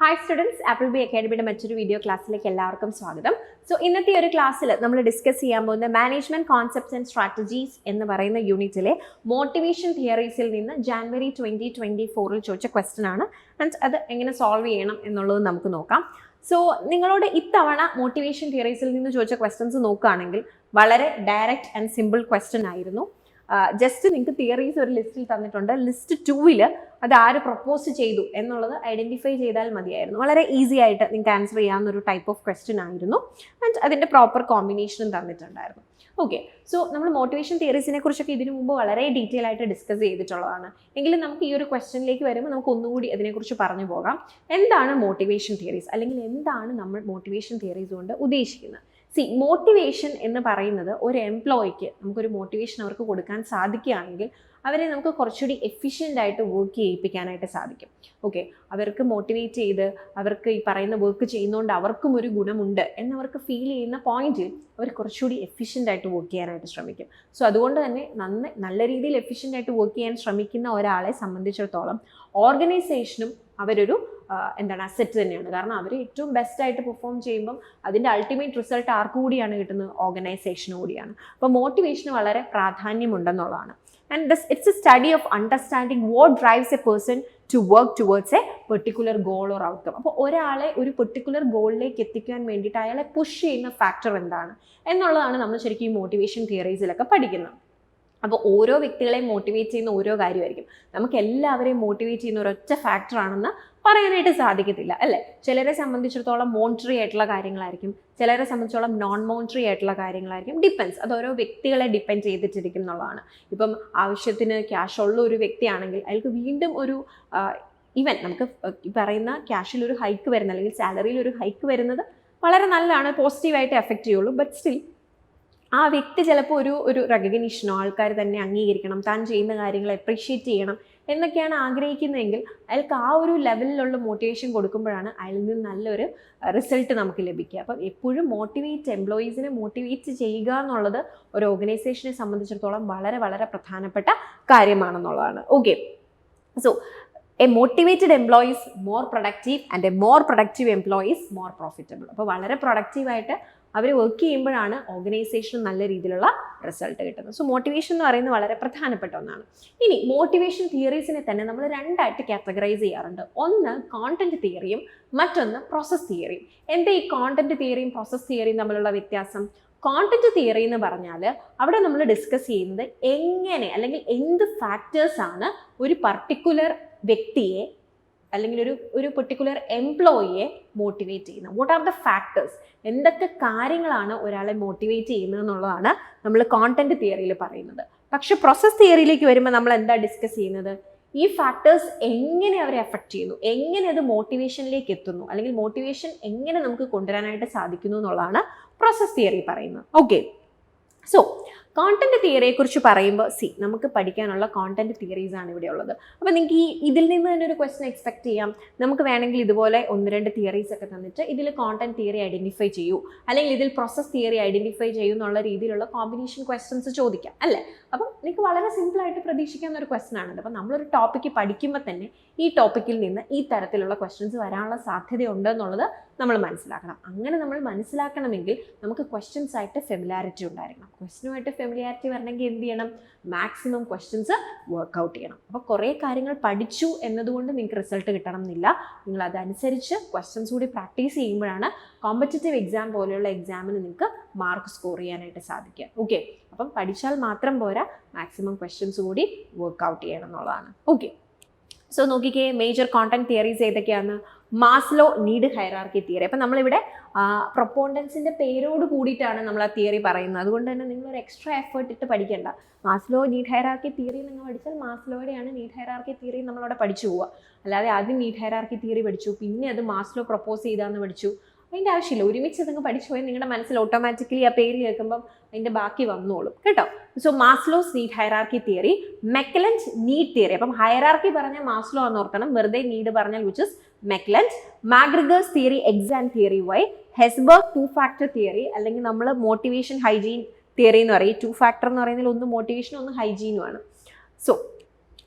Hi students, Appleby Academy മറ്റൊരു video ക്ലാസ്സിലേക്ക് എല്ലാവർക്കും സ്വാഗതം. സോ ഇന്നത്തെ ഒരു ക്ലാസ്സിൽ നമ്മൾ ഡിസ്കസ് ചെയ്യാൻ പോകുന്ന മാനേജ്മെന്റ് കോൺസെപ്റ്റ്സ് ആൻഡ് സ്ട്രാറ്റജീസ് എന്ന് പറയുന്ന യൂണിറ്റിലെ മോട്ടിവേഷൻ തിയറീസിൽ നിന്ന് ജാനുവരി 2024 ചോദിച്ച ക്വസ്റ്റൻ ആണ്. ആൻഡ് അത് എങ്ങനെ സോൾവ് ചെയ്യണം എന്നുള്ളത് നമുക്ക് നോക്കാം. സോ നിങ്ങളോട് ഇത്തവണ മോട്ടിവേഷൻ തിയറീസിൽ നിന്ന് ചോദിച്ച ക്വസ്റ്റൻസ് നോക്കുകയാണെങ്കിൽ വളരെ ഡയറക്റ്റ് ആൻഡ് സിമ്പിൾ ക്വസ്റ്റൻ ആയിരുന്നു. ജസ്റ്റ് നിങ്ങൾക്ക് തിയറീസ് ഒരു ലിസ്റ്റിൽ തന്നിട്ടുണ്ട്. ലിസ്റ്റ് 2 അത് ആര് പ്രപ്പോസ് ചെയ്തു എന്നുള്ളത് ഐഡൻറ്റിഫൈ ചെയ്താൽ മതിയായിരുന്നു. വളരെ ഈസി ആയിട്ട് നിങ്ങൾക്ക് ആൻസർ ചെയ്യാവുന്ന ഒരു ടൈപ്പ് ഓഫ് ക്വസ്റ്റ്യൻ ആയിരുന്നു. ആൻഡ് അതിൻ്റെ പ്രോപ്പർ കോമ്പിനേഷനും തന്നിട്ടുണ്ടായിരുന്നു. ഓക്കെ, സോ നമ്മൾ മോട്ടിവേഷൻ തിയറീസിനെ കുറിച്ചൊക്കെ ഇതിനു മുമ്പ് വളരെ ഡീറ്റെയിൽ ആയിട്ട് ഡിസ്കസ് ചെയ്തിട്ടുള്ളതാണ്. എങ്കിലും നമുക്ക് ഈ ഒരു ക്വസ്റ്റ്യനിലേക്ക് വരുമ്പോൾ നമുക്ക് ഒന്നുകൂടി അതിനെക്കുറിച്ച് പറഞ്ഞു പോകാം. എന്താണ് മോട്ടിവേഷൻ തിയറീസ്, അല്ലെങ്കിൽ എന്താണ് നമ്മൾ മോട്ടിവേഷൻ തിയറീസ് കൊണ്ട് ഉദ്ദേശിക്കുന്നത്? മോട്ടിവേഷൻ എന്ന് പറയുന്നത് ഒരു എംപ്ലോയിക്ക് നമുക്കൊരു മോട്ടിവേഷൻ അവർക്ക് കൊടുക്കാൻ സാധിക്കുകയാണെങ്കിൽ അവരെ നമുക്ക് കുറച്ചുകൂടി എഫിഷ്യൻ്റ് ആയിട്ട് വർക്ക് ചെയ്യിപ്പിക്കാനായിട്ട് സാധിക്കും. ഓക്കെ, അവർക്ക് മോട്ടിവേറ്റ് ചെയ്ത് അവർക്ക് ഈ പറയുന്ന വർക്ക് ചെയ്യുന്നതുകൊണ്ട് അവർക്കും ഒരു ഗുണമുണ്ട് എന്നവർക്ക് ഫീൽ ചെയ്യുന്ന പോയിന്റിൽ അവർ കുറച്ചുകൂടി എഫിഷ്യൻ്റ് ആയിട്ട് വർക്ക് ചെയ്യാനായിട്ട് ശ്രമിക്കും. സോ അതുകൊണ്ട് തന്നെ നല്ല രീതിയിൽ എഫിഷ്യൻ്റ് ആയിട്ട് വർക്ക് ചെയ്യാൻ ശ്രമിക്കുന്ന ഒരാളെ സംബന്ധിച്ചിടത്തോളം ഓർഗനൈസേഷനും അവരൊരു അസെറ്റ് തന്നെയാണ്. കാരണം അവർ ഏറ്റവും ബെസ്റ്റ് ആയിട്ട് പെർഫോം ചെയ്യുമ്പം അതിൻ്റെ അൾട്ടിമേറ്റ് റിസൾട്ട് ആർക്ക് കൂടിയാണ് കിട്ടുന്നത്? ഓർഗനൈസേഷന് കൂടിയാണ്. അപ്പോൾ മോട്ടിവേഷന് വളരെ പ്രാധാന്യമുണ്ടെന്നുള്ളതാണ്. And it's a study of understanding what drives a person to work towards a particular goal or outcome. അപ്പോൾ ഒരാളെ ഒരു പെർട്ടിക്കുലർ ഗോളിലേക്ക് എത്തിക്കാൻ വേണ്ടിയിട്ട് അയാളെ പുഷ് ചെയ്യുന്ന ഫാക്ടർ എന്താണ് എന്നുള്ളതാണ് നമ്മൾ ശരിക്കും ഈ മോട്ടിവേഷൻ തിയറീസിലൊക്കെ പഠിക്കുന്നത്. അപ്പോൾ ഓരോ വ്യക്തികളെയും മോട്ടിവേറ്റ് ചെയ്യുന്ന ഓരോ കാര്യമായിരിക്കും. നമുക്ക് എല്ലാവരെയും മോട്ടിവേറ്റ് ചെയ്യുന്ന ഒരൊറ്റ ഫാക്ടറാണെന്ന് പറയാനായിട്ട് സാധിക്കത്തില്ല, അല്ലേ? ചിലരെ സംബന്ധിച്ചിടത്തോളം മോണിറ്ററി ആയിട്ടുള്ള കാര്യങ്ങളായിരിക്കും, ചിലരെ സംബന്ധിച്ചോളം നോൺ മോണിറ്ററി ആയിട്ടുള്ള കാര്യങ്ങളായിരിക്കും. ഡിപ്പെൻസ്, അത് ഓരോ വ്യക്തികളെ ഡിപ്പെൻഡ് ചെയ്തിട്ടിരിക്കും എന്നുള്ളതാണ്. ഇപ്പം ആവശ്യത്തിന് ക്യാഷ് ഉള്ള ഒരു വ്യക്തിയാണെങ്കിൽ അയാൾക്ക് വീണ്ടും ഒരു ഈവൻ നമുക്ക് ഈ പറയുന്ന ക്യാഷിൽ ഒരു ഹൈക്ക് വരുന്നത് അല്ലെങ്കിൽ സാലറിയിൽ ഒരു ഹൈക്ക് വരുന്നത് വളരെ നല്ലതാണ്, പോസിറ്റീവായിട്ട് എഫക്റ്റ് ചെയ്യുള്ളൂ. ബട്ട് സ്റ്റിൽ ആ വ്യക്തി ചിലപ്പോൾ ഒരു റെക്കഗ്നീഷനോ ആൾക്കാർ തന്നെ അംഗീകരിക്കണം, താൻ ചെയ്യുന്ന കാര്യങ്ങൾ അപ്രീഷിയേറ്റ് ചെയ്യണം എന്നൊക്കെയാണ് ആഗ്രഹിക്കുന്നതെങ്കിൽ അയാൾക്ക് ആ ഒരു ലെവലിലുള്ള മോട്ടിവേഷൻ കൊടുക്കുമ്പോഴാണ് അയാളിൽ നിന്ന് നല്ലൊരു റിസൾട്ട് നമുക്ക് ലഭിക്കുക. അപ്പം എപ്പോഴും എംപ്ലോയീസിനെ മോട്ടിവേറ്റ് ചെയ്യുക എന്നുള്ളത് ഒരു ഓർഗനൈസേഷനെ സംബന്ധിച്ചിടത്തോളം വളരെ വളരെ പ്രധാനപ്പെട്ട കാര്യമാണെന്നുള്ളതാണ്. Okay, so a motivated employee is more productive and a more productive employee is more profitable. അപ്പോൾ വളരെ പ്രൊഡക്റ്റീവായിട്ട് അവർ വർക്ക് ചെയ്യുമ്പോഴാണ് ഓർഗനൈസേഷന് നല്ല രീതിയിലുള്ള റിസൾട്ട് കിട്ടുന്നത്. സോ മോട്ടിവേഷൻ എന്ന് പറയുന്നത് വളരെ പ്രധാനപ്പെട്ട ഒന്നാണ്. ഇനി മോട്ടിവേഷൻ തിയറീസിനെ തന്നെ നമ്മൾ രണ്ടായിട്ട് കാറ്റഗറൈസ് ചെയ്യാറുണ്ട്. ഒന്ന് കോണ്ടന്റ് തിയറിയും മറ്റൊന്ന് പ്രോസസ് തിയറിയും. എന്താ ഈ കോണ്ടന്റ് തിയറിയും പ്രോസസ് തിയറിയും തമ്മിലുള്ള വ്യത്യാസം? കോണ്ടന്റ് തിയറി എന്ന് പറഞ്ഞാൽ അവിടെ നമ്മൾ ഡിസ്കസ് ചെയ്യുന്നത് എങ്ങനെ അല്ലെങ്കിൽ എന്ത് ഫാക്ടേഴ്സാണ് ഒരു പർട്ടിക്കുലർ വ്യക്തിയെ അല്ലെങ്കിൽ ഒരു പെർട്ടിക്കുലർ എംപ്ലോയിയെ മോട്ടിവേറ്റ് ചെയ്യുന്നത്. വാട്ട് ആർ ദ ഫാക്ടേഴ്സ്, എന്തൊക്കെ കാര്യങ്ങളാണ് ഒരാളെ മോട്ടിവേറ്റ് ചെയ്യുന്നത് എന്നുള്ളതാണ് നമ്മൾ കോണ്ടന്റ് തിയറിയിൽ പറയുന്നത്. പക്ഷെ പ്രോസസ് തിയറിയിലേക്ക് വരുമ്പോൾ നമ്മൾ എന്താ ഡിസ്കസ് ചെയ്യുന്നത്? ഈ ഫാക്ടേഴ്സ് എങ്ങനെ അവരെ എഫക്റ്റ് ചെയ്യുന്നു, എങ്ങനെ അത് മോട്ടിവേഷനിലേക്ക് എത്തുന്നു, അല്ലെങ്കിൽ മോട്ടിവേഷൻ എങ്ങനെ നമുക്ക് കൊണ്ടുവരാനായിട്ട് സാധിക്കുന്നു എന്നുള്ളതാണ് പ്രോസസ് തിയറി പറയുന്നത്. ഓക്കെ, സോ കോണ്ടന്റ് തിയറിയെ കുറിച്ച് പറയുമ്പോൾ നമുക്ക് പഠിക്കാനുള്ള കോണ്ടന്റ് തിയറീസ് ആണ് ഇവിടെ ഉള്ളത്. അപ്പോൾ നിങ്ങൾക്ക് ഇതിൽ നിന്ന് തന്നെ ഒരു ക്വസ്റ്റൻ എക്സ്പെക്ട് ചെയ്യാം. നമുക്ക് വേണമെങ്കിൽ ഇതുപോലെ 1-2 തിയറീസ് ഒക്കെ തന്നിട്ട് ഇതിൽ കോണ്ടന്റ് തിയറി ഐഡന്റിഫൈ ചെയ്യൂ, അല്ലെങ്കിൽ ഇതിൽ പ്രോസസ് തിയറി ഐഡന്റിഫൈ ചെയ്യൂ എന്നുള്ള രീതിയിലുള്ള കോമ്പിനേഷൻ ക്വസ്റ്റൻസ് ചോദിക്കാം, അല്ലേ? അപ്പം നിങ്ങൾക്ക് വളരെ സിമ്പിളായിട്ട് പ്രതീക്ഷിക്കാവുന്ന ഒരു ക്വസ്റ്റൻ ആണത്. അപ്പം നമ്മളൊരു ടോപ്പിക്ക് പഠിക്കുമ്പോൾ തന്നെ ഈ ടോപ്പിക്കിൽ നിന്ന് ഈ തരത്തിലുള്ള ക്വസ്റ്റൻസ് വരാനുള്ള സാധ്യതയുണ്ട് എന്നുള്ളത് നമ്മൾ മനസ്സിലാക്കണം. അങ്ങനെ നമ്മൾ മനസ്സിലാക്കണമെങ്കിൽ നമുക്ക് ക്വസ്റ്റ്യൻസ് ആയിട്ട് ഫെമിലാരിറ്റി ഉണ്ടായിരിക്കണം. ക്വസ്റ്റ്യനുമായിട്ട് ഫെമിലാരിറ്റി വരണമെങ്കിൽ എന്ത് ചെയ്യണം? മാക്സിമം ക്വസ്റ്റ്യൻസ് വർക്ക്ഔട്ട് ചെയ്യണം. അപ്പോൾ കുറേ കാര്യങ്ങൾ പഠിച്ചു എന്നതുകൊണ്ട് നിങ്ങൾക്ക് റിസൾട്ട് കിട്ടണം എന്നില്ല. നിങ്ങൾ അതനുസരിച്ച് ക്വസ്റ്റ്യൻസ് കൂടി പ്രാക്ടീസ് ചെയ്യുമ്പോഴാണ് കോമ്പറ്റേറ്റീവ് എക്സാം പോലെയുള്ള എക്സാമിന് നിങ്ങൾക്ക് മാർക്ക് സ്കോർ ചെയ്യാനായിട്ട് സാധിക്കുക. ഓക്കെ, അപ്പം പഠിച്ചാൽ മാത്രം പോരാ, മാക്സിമം ക്വസ്റ്റ്യൻസ് കൂടി വർക്ക്ഔട്ട് ചെയ്യണം എന്നുള്ളതാണ്. ഓക്കെ, സോ നോക്കിക്കേ, മേജർ കോണ്ടന്റ് തിയറീസ് ഏതൊക്കെയാണ്? Maslow need hierarchy theory. അപ്പം നമ്മളിവിടെ പ്രൊപ്പോണ്ടൻസിൻ്റെ പേരോട് കൂടിയിട്ടാണ് നമ്മൾ ആ തിയറി പറയുന്നത്. അതുകൊണ്ട് തന്നെ നിങ്ങളൊരു എക്സ്ട്രാ എഫേർട്ട് ഇട്ട് പഠിക്കേണ്ട. മാസ്ലോ നീഡ് ഹൈറാർക്കി തിയറി നിങ്ങൾ പഠിച്ചാൽ മാസ്ലോയുടെയാണ് നീഡ് ഹൈറാർക്കി തിയറി നമ്മളവിടെ പഠിച്ചു പോവുക. അല്ലാതെ ആദ്യം നീഡ് ഹൈറാർക്കി തിയറി പഠിച്ചു, പിന്നെ അത് മാസ്ലോ പ്രപ്പോസ് ചെയ്താന്ന് പഠിച്ചു, അതിൻ്റെ ആവശ്യമില്ല. ഒരുമിച്ച് നിങ്ങൾ പഠിച്ചു പോയി നിങ്ങളുടെ മനസ്സിൽ ഓട്ടോമാറ്റിക്കലി ആ പേര് കേൾക്കുമ്പം അതിൻ്റെ ബാക്കി വന്നോളും കേട്ടോ. So Maslow's need hierarchy theory, McClelland need theory. അപ്പം ഹൈറാർക്കി പറഞ്ഞാൽ മാസ്ലോ എന്ന് ഓർക്കണം, വെറുതെ നീഡ് പറഞ്ഞാൽ which is McClelland. McGregor's theory, X and theory Y. Herzberg 2 factor theory, അല്ലെങ്കിൽ നമ്മൾ മോട്ടിവേഷൻ ഹൈജീൻ തിയറി എന്ന് പറയും. 2 ഫാക്ടർ എന്ന് പറയുന്നതിൽ ഒന്ന് മോട്ടിവേഷനും ഒന്ന് ഹൈജീനുമാണ്. സോ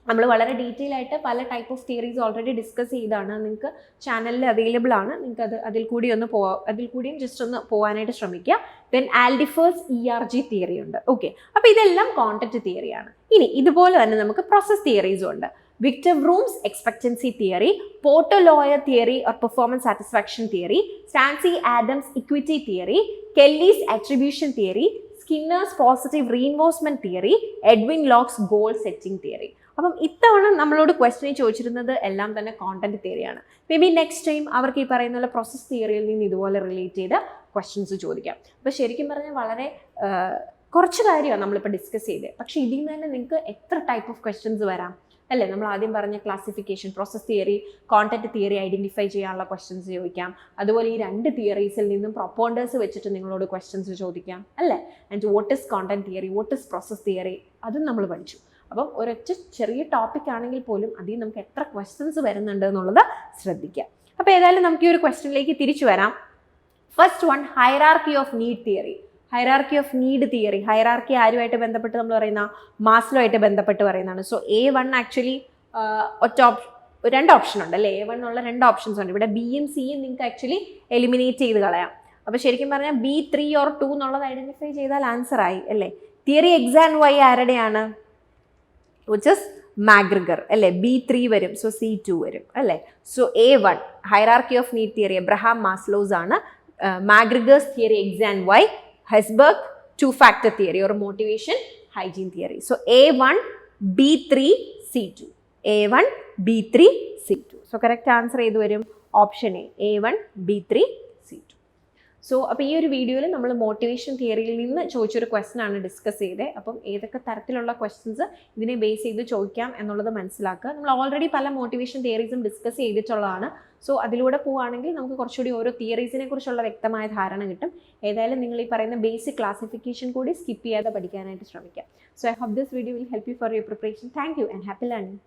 നമ്മൾ വളരെ ഡീറ്റെയിൽ ആയിട്ട് പല type of theories already discuss ചെയ്താണ്. നിങ്ങൾക്ക് ചാനലിൽ അവൈലബിൾ ആണ്. നിങ്ങൾക്ക് അതിൽ കൂടിയും ജസ്റ്റ് ഒന്ന് പോകാനായിട്ട് ശ്രമിക്കുക. ദെൻ ആൽഡിഫേഴ്സ് ERG തിയറി ഉണ്ട്. ഓക്കെ, അപ്പോൾ ഇതെല്ലാം കോണ്ടന്റ് തിയറിയാണ്. ഇനി ഇതുപോലെ തന്നെ നമുക്ക് പ്രോസസ് തിയറീസും ഉണ്ട്. Victor Vroom's expectancy theory, Porter Lawler theory or performance satisfaction theory, Stacy Adams equity theory, Kelley's attribution theory, Skinner's positive reinforcement theory, Edwin Locke's goal setting theory. അപ്പം ഇത്തവണ നമ്മളോട് ക്വസ്റ്റ്യൻ ചോദിച്ചിരുന്നത് എല്ലാം തന്നെ കോണ്ടന്റ് തിയറിയാണ്. മേ ബി നെക്സ്റ്റ് ടൈം അവർക്ക് ഈ പറയുന്ന പോലെ പ്രോസസ് തിയറിയിൽ നിന്ന് ഇതുപോലെ റിലേറ്റ് ചെയ്ത ക്വസ്റ്റ്യൻസ് ചോദിക്കാം. അപ്പോൾ ശരിക്കും പറഞ്ഞാൽ വളരെ കുറച്ച് കാര്യമാണ് നമ്മളിപ്പോൾ ഡിസ്കസ് ചെയ്തത്. പക്ഷേ ഇതിൽ നിന്ന് തന്നെ നിങ്ങൾക്ക് എത്ര ടൈപ്പ് ഓഫ് ക്വസ്റ്റ്യൻസ് വരാം അല്ലേ? നമ്മൾ ആദ്യം പറഞ്ഞ classification, process theory, content theory identify ചെയ്യാനുള്ള ക്വസ്റ്റ്യൻസ് ചോദിക്കാം. അതുപോലെ ഈ രണ്ട് തിയറീസിൽ നിന്നും പ്രൊപ്പോണ്ടേഴ്സ് വെച്ചിട്ട് നിങ്ങളോട് ക്വസ്റ്റ്യൻസ് ചോദിക്കാം അല്ലേ? And what is content theory, what is process theory, അതും നമ്മൾ പഠിച്ചു. അപ്പം ഒരൊറ്റ ചെറിയ ടോപ്പിക് ആണെങ്കിൽ പോലും അതിൽ നമുക്ക് എത്ര ക്വസ്റ്റ്യൻസ് വരുന്നുണ്ട് എന്നുള്ളത് ശ്രദ്ധിക്കുക. അപ്പോൾ ഏതായാലും നമുക്ക് ഈ ഒരു ക്വസ്റ്റ്യനിലേക്ക് തിരിച്ചു വരാം. First one, hierarchy of need theory. Hierarchy of need theory, hierarchy ആരുമായിട്ട് ബന്ധപ്പെട്ട് നമ്മൾ പറയുന്ന മാസ്ലോ ആയിട്ട് ബന്ധപ്പെട്ട് പറയുന്നതാണ്. സോ A1 ആക്ച്വലി രണ്ട് ഓപ്ഷൻ ഉണ്ട് അല്ലേ? A1 ഉള്ള രണ്ട് ഓപ്ഷൻസ് ഉണ്ട്. ഇവിടെ Bയും Cയും നിങ്ങൾക്ക് ആക്ച്വലി എലിമിനേറ്റ് ചെയ്ത് കളയാം. അപ്പോൾ ശരിക്കും പറഞ്ഞാൽ B3 or 2 എന്നുള്ളത് ഐഡന്റിഫൈ ചെയ്താൽ ആൻസർ ആയി അല്ലേ? തിയറി X and Y ആരുടെയാണ്? which is മാഗ്രിഗർ അല്ലേ? B3 വരും, സോ C2 വരും അല്ലേ? So A1 hierarchy of need theory Abraham Maslow's ആണ്. McGregor's theory X and Y, Herzberg two-factor theory or motivation hygiene theory. So A1 B3 C2, A1 B3 C2. So correct answer ഏത് വരും? Option A, A1 B3 C2. So അപ്പോൾ ഈ ഒരു വീഡിയോയിൽ നമ്മൾ motivation തിയറിയിൽ നിന്ന് ചോദിച്ചൊരു ക്വസ്റ്റൻ ആണ് ഡിസ്കസ് ചെയ്തത്. അപ്പം ഏതൊക്കെ തരത്തിലുള്ള ക്വസ്റ്റ്യൻസ് ഇതിനെ ബേസ് ചെയ്ത് ചോദിക്കാം എന്നുള്ളത് മനസ്സിലാക്കുക. നമ്മൾ ഓൾറെഡി പല മോട്ടിവേഷൻ തിയറീസും ഡിസ്കസ് ചെയ്തിട്ടുള്ളതാണ്. സോ അതിലൂടെ പോവുകയാണെങ്കിൽ നമുക്ക് കുറച്ചുകൂടി ഓരോ തിയറീസിനെ കുറിച്ചുള്ള വ്യക്തമായ ധാരണ കിട്ടും. ഏതായാലും നിങ്ങൾ ഈ പറയുന്ന ബേസിക് ക്ലാസിഫിക്കേഷൻ കൂടി സ്കിപ്പ് ചെയ്യാതെ പഠിക്കാനായിട്ട് ശ്രമിക്കാം. So I hope this video will help you for your preparation. Thank you and happy learning.